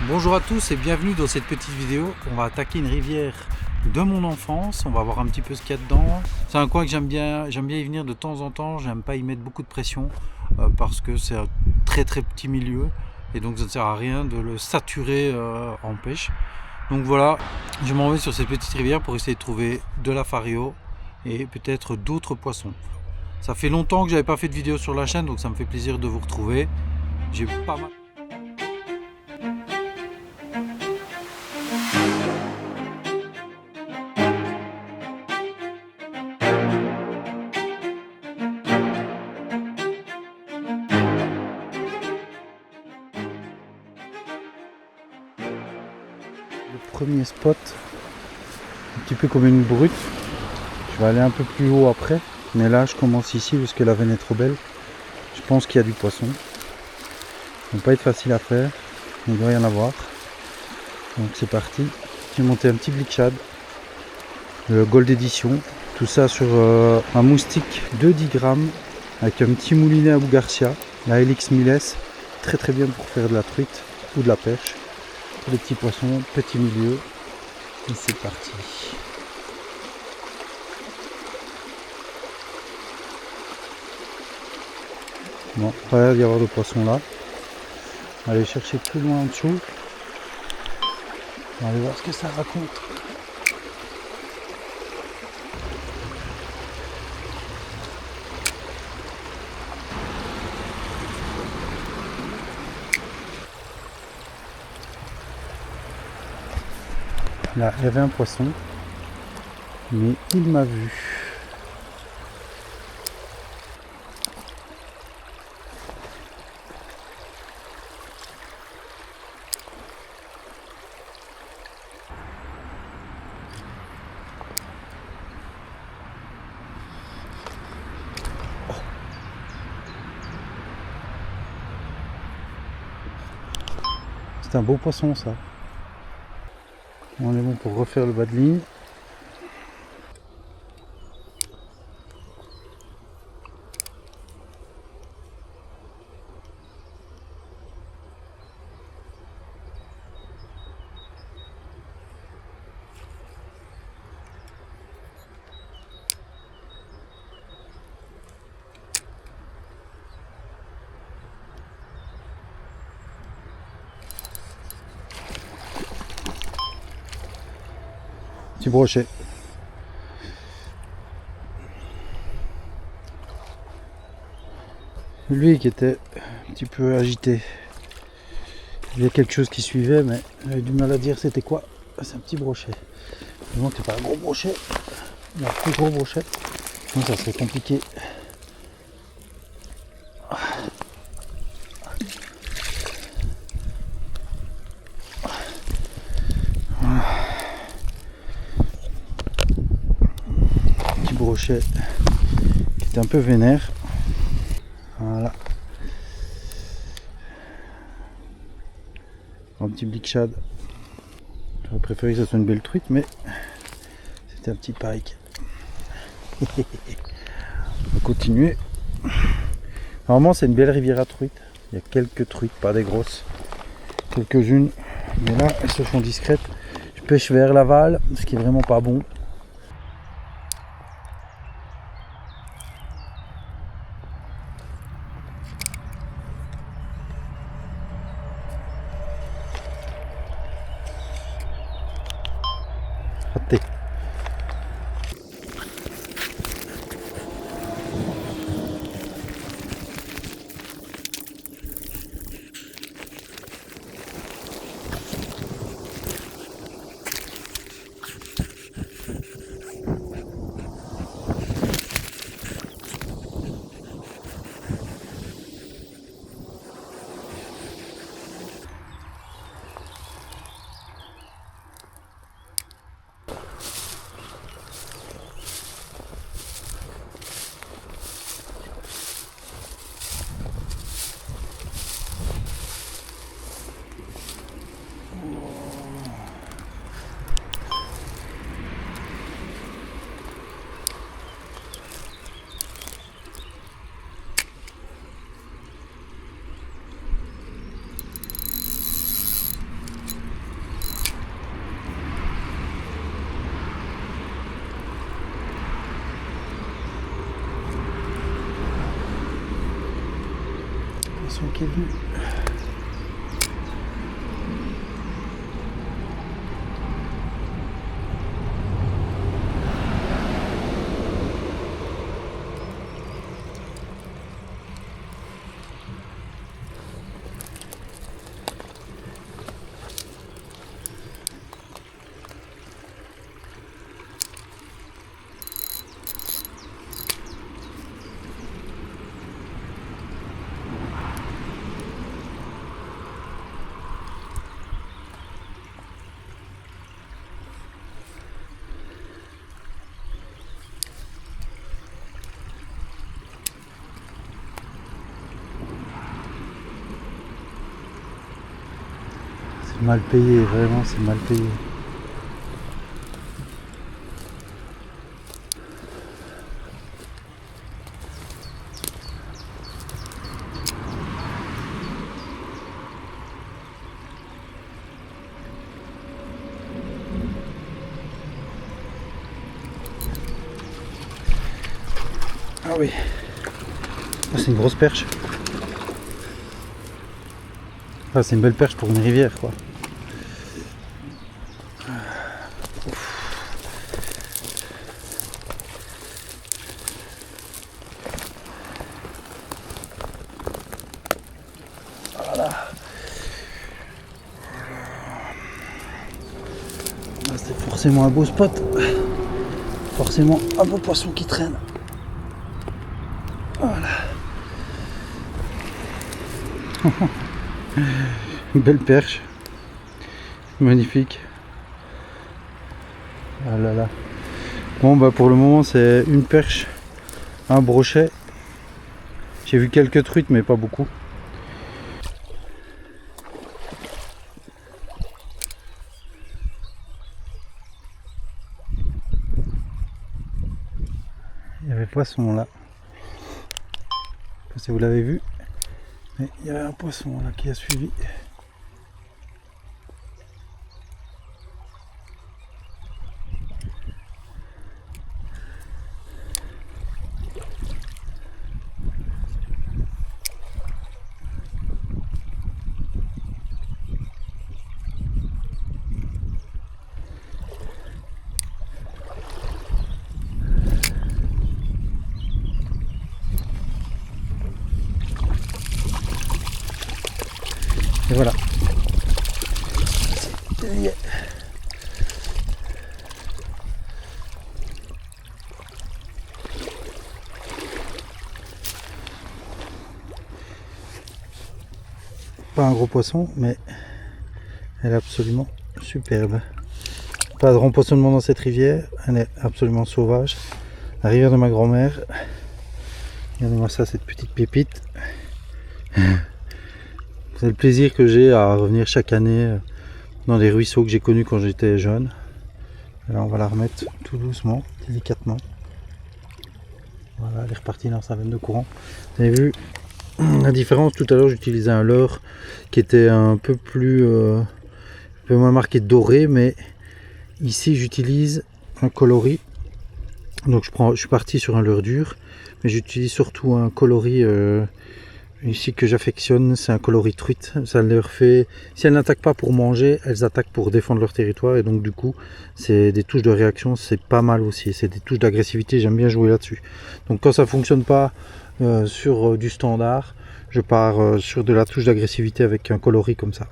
Bonjour à tous et bienvenue dans cette petite vidéo. On va attaquer une rivière de mon enfance. On va voir un petit peu ce qu'il y a dedans. C'est un coin que j'aime bien y venir de temps en temps. J'aime pas y mettre beaucoup de pression parce que c'est un très petit milieu et donc ça ne sert à rien de le saturer en pêche. Donc voilà, je m'en vais sur cette petite rivière pour essayer de trouver de la fario et peut-être d'autres poissons. Ça fait longtemps que j'avais pas fait de vidéo sur la chaîne, donc ça me fait plaisir de vous retrouver. J'ai pas mal. Le premier spot, un petit peu comme une brute. Je vais aller un peu plus haut après, mais là je commence ici parce que la veine est trop belle. Je pense qu'il y a du poisson. Ça ne va pas être facile à faire, mais il doit y en avoir. Donc c'est parti. J'ai monté un petit Blick Shad, le Gold Edition. Tout ça sur un moustique de 10 grammes avec un petit moulinet à Bougarcia, la Helix Miles. Très bien pour faire de la truite ou de la pêche. Pour les petits poissons, petit milieu. Et c'est parti. Bon, pas l'air d'y avoir de poissons là. On va aller chercher plus loin en dessous. On va aller voir ce que ça raconte. Là, il y avait un poisson, mais il m'a vu. C'est un beau poisson ça. On est bon pour refaire le bas de ligne. Petit brochet. Lui qui était un petit peu agité. Il y a quelque chose qui suivait, mais j'avais du mal à dire c'était quoi. C'est un petit brochet. Non, c'est pas un gros brochet. Il y a un plus gros brochet. Donc ça serait compliqué. Petit brochet qui était un peu vénère. Voilà. Un petit Blick Shad. J'aurais préféré que ça soit une belle truite, mais c'était un petit pike. On va continuer. Normalement, c'est une belle rivière à truites. Il y a quelques truites, pas des grosses. Quelques-unes. Mais là, elles se font discrètes. Je pêche vers l'aval, ce qui est vraiment pas bon. Raté. poisson qui est venu. Mal payé, vraiment c'est mal payé. Ah oui, ah, c'est une grosse perche. Ah, c'est une belle perche pour une rivière quoi. Voilà. Ah, c'est forcément un beau spot. Forcément un beau poisson qui traîne. Voilà. Une belle perche. Magnifique. Ah là là. Bon bah pour le moment c'est une perche, un brochet. J'ai vu quelques truites mais pas beaucoup. Il y avait poisson là. Je sais pas si vous l'avez vu. Mais il y avait un poisson là qui a suivi. Et voilà. Yeah. Pas un gros poisson, mais elle est absolument superbe. Pas de rempoisonnement dans cette rivière, elle est absolument sauvage. La rivière de ma grand-mère. Regardez-moi ça, cette petite pépite. C'est le plaisir que j'ai à revenir chaque année dans les ruisseaux que j'ai connus quand j'étais jeune. Et là on va la remettre tout doucement, délicatement. Voilà, elle est repartie dans sa veine de courant. Vous avez vu la différence? Tout à l'heure j'utilisais un leurre qui était un peu plus un peu moins marqué doré, mais ici j'utilise un coloris. Donc je suis parti sur un leurre dur, mais j'utilise surtout un coloris ici que j'affectionne, c'est un coloris truite. Ça leur fait, si elles n'attaquent pas pour manger, elles attaquent pour défendre leur territoire, et donc du coup c'est des touches de réaction, c'est pas mal aussi, c'est des touches d'agressivité, j'aime bien jouer là-dessus. Donc quand ça fonctionne pas sur du standard, je pars sur de la touche d'agressivité avec un coloris comme ça.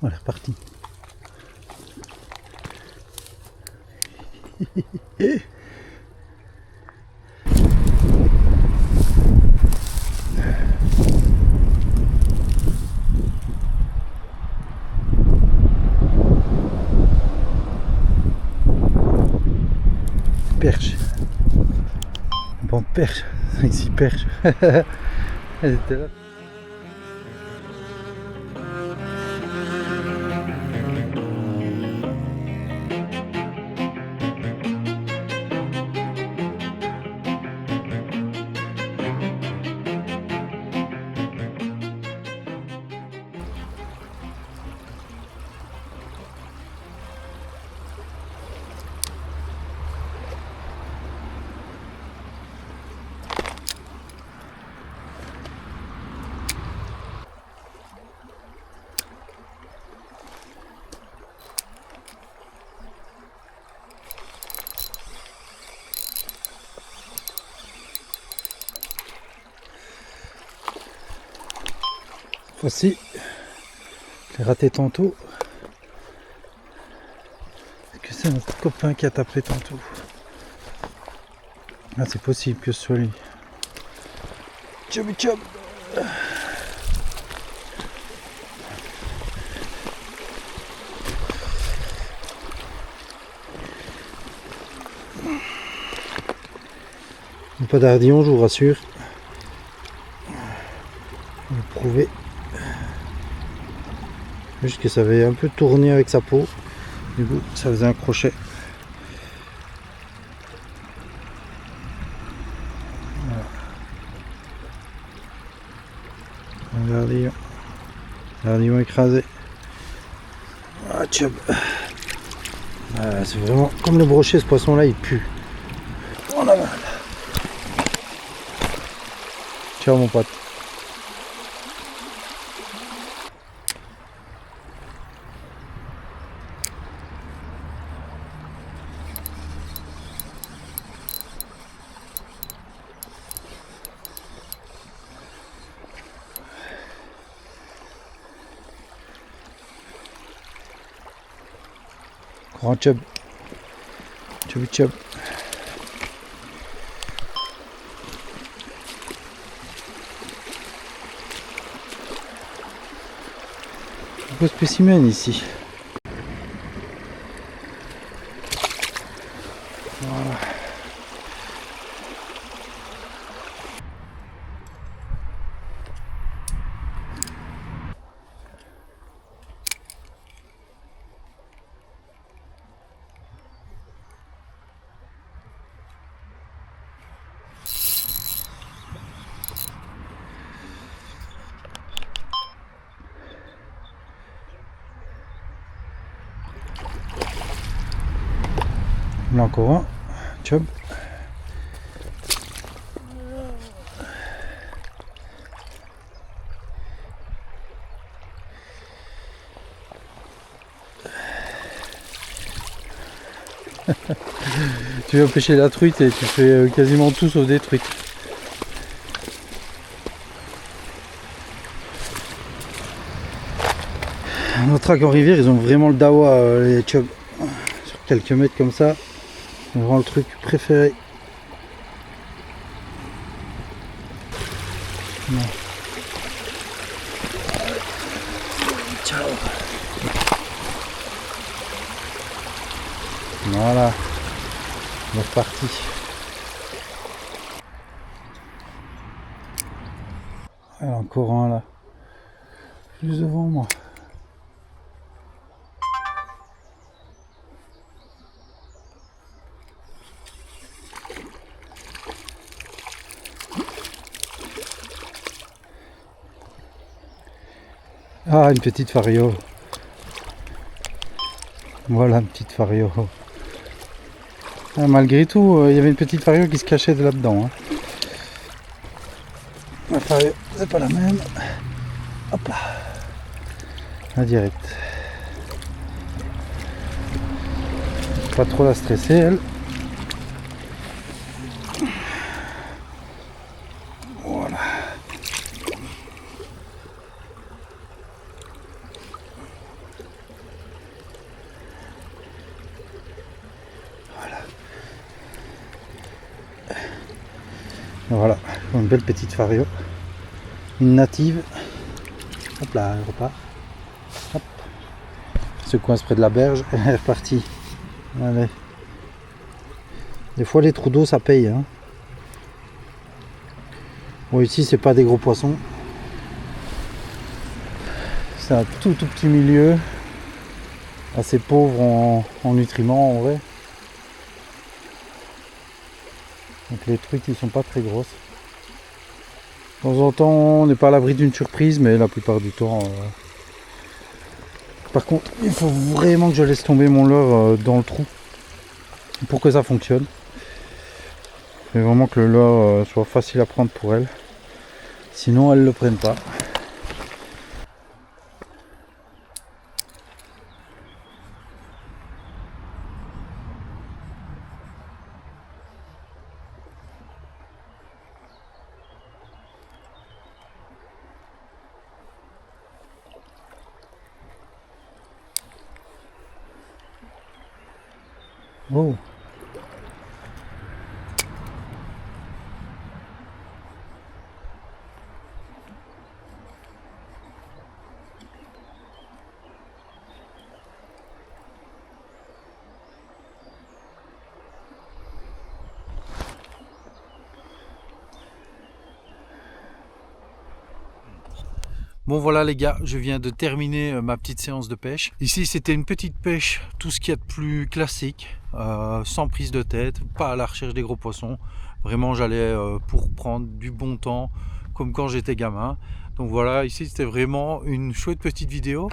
Voilà, reparti. perche. Une bande perche. 5-6 perches. Elle était là. Voici, j'ai raté tantôt. Est-ce que c'est notre copain qui a tapé tantôt? Ah, c'est possible que ce soit lui. Chubby chub. Pas d'ardillon, je vous rassure. On va prouver. Juste que ça avait un peu tourné avec sa peau. Du coup, ça faisait un crochet. Voilà. Un ardillon. Ardillon écrasé. Ah, tchub. Ah, c'est vraiment comme le brochet, ce poisson là il pue. Oh la mal. Ciao mon pote. Grand chub. Chubby chub. Un beau spécimen ici. Voilà. Là encore un, chub. Tu veux pêcher la truite et tu fais quasiment tout sauf des truites. Notre lac en rivière, ils ont vraiment le dawa, les chubs. Sur quelques mètres comme ça, c'est vraiment le truc préféré. Non. Ciao. Voilà, on est reparti. Alors, encore un là, juste devant moi. Ah, une petite fario. Voilà, une petite fario. Ah, malgré tout, il y avait une petite fario qui se cachait de là-dedans. Hein. La fario, c'est pas la même. Hop là. La direct. Pas trop la stresser, elle. Voilà. Voilà, une belle petite fario, une native. Hop là, elle repart. Hop. Se coince près de la berge, elle est repartie. Allez. Des fois les trous d'eau ça paye. Hein. Bon ici c'est pas des gros poissons. C'est un tout petit milieu. Assez pauvre en nutriments en vrai. Donc les trucs ils sont pas très grosses. De temps en temps on n'est pas à l'abri d'une surprise, mais la plupart du temps. Par contre il faut vraiment que je laisse tomber mon leurre dans le trou pour que ça fonctionne. Il faut vraiment que le leurre soit facile à prendre pour elle. Sinon elles ne le prennent pas. Oh. Bon voilà les gars, je viens de terminer ma petite séance de pêche. Ici c'était une petite pêche, tout ce qu'il y a de plus classique, sans prise de tête, pas à la recherche des gros poissons. Vraiment j'allais pour prendre du bon temps, comme quand j'étais gamin. Donc voilà, ici c'était vraiment une chouette petite vidéo.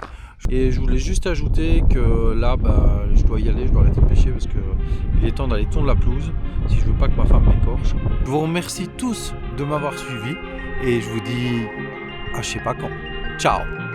Et je voulais juste ajouter que là je dois y aller, je dois arrêter de pêcher parce que il est temps d'aller tondre la pelouse si je veux pas que ma femme m'écorche. Je vous remercie tous de m'avoir suivi et je vous dis à je sais pas quand. Ciao!